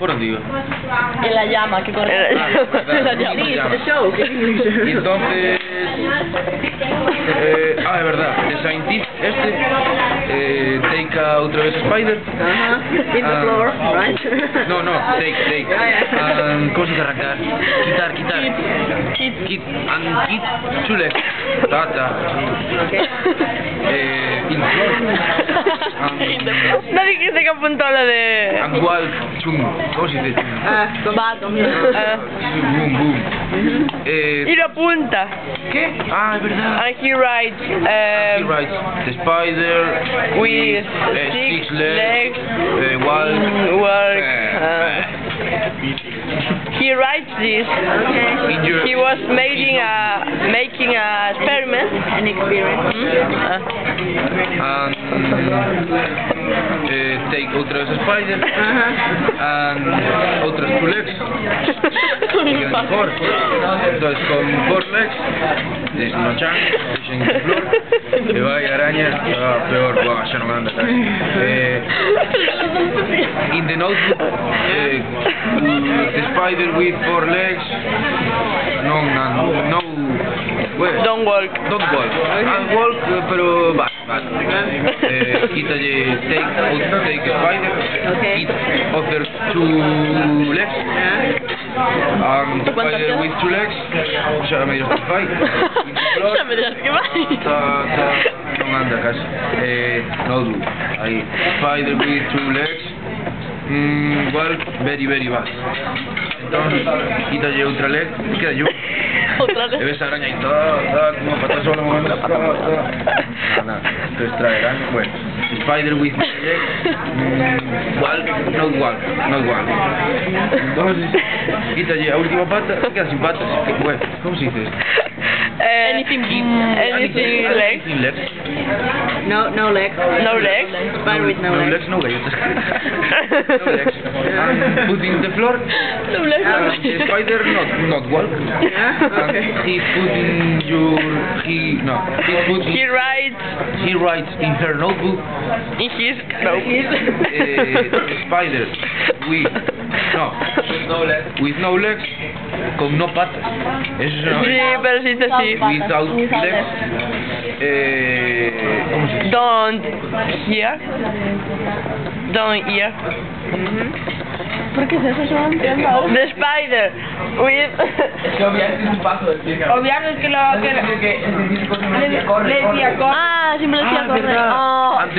¿Por dónde iba? En la llama que corre. En la llama. Y entonces... es verdad. The Scientist, take a otra vez Spider. In the floor, right? No, take. ¿Cómo se dice arrancar? Quitar. Kit. And kit, two legs. Tata. In the floor. No dijiste que apuntó lo de... And walk, chung. ¿Cómo se dice chung? Bottom. Boom. Y lo apunta. ¿Qué? Es verdad. And he writes... He writes the spider with six legs, walk. He writes this. He was making a experiment. An experiment. And take otra vez spider. And otras two legs. Y mejor. Entonces con 4 legs. Es no chan. En the floor. Que vaya araña. Peor. Ya no me anda casi. In the notebook. The spider with 4 legs. No. Well, Don't walk. Walk, pero va. Quítalle take spider. Eat other 2 legs. Spider with 2 legs. Ya me dirás que va. Ya me dirás que va. No me anda casi. No do. Ahí. Spider with 2 legs. Walk very bad. Entonces, quítalle otra leg. Queda yo. Otra Te vez. ves araña y toda como pata sola moviendo. Nada. Entonces trae araña. Bueno. Spider with leg. Not walk. Entonces, quítalle la última pata. Queda sin patas. Bueno, ¿cómo se dice esto? Anything legs. Anything legs. No legs. Spider with no legs. No galletas. No legs. Put in the floor. No legs. The spider not walk. He put in he writes in her notebook. In his notebook. The spider with no legs, con no patas. Eso es una... Sí, pero sí está así. Without legs. ¿Cómo se dice? Don't hear. ¿Por qué es eso? Yo no entiendo. The spider with... Que obviaste un paso del pie. Obviamente es que le decía corre. Sí me lo decía correr.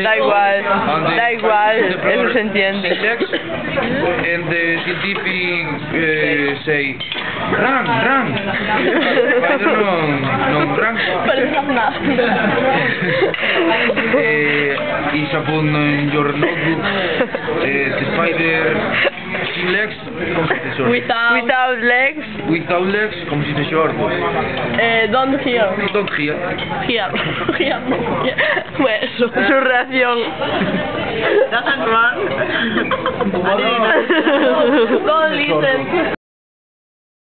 Da igual, eso se entiende. Legs, and the scientific say, run. Spider no run. Parece nada. Is upon your notebook, the spider sin legs, ¿cómo se dice short? Without legs. Without legs, ¿cómo se dice short? Don't hear. Don't hear. Bueno, su reacción. Doesn't run. Don't listen.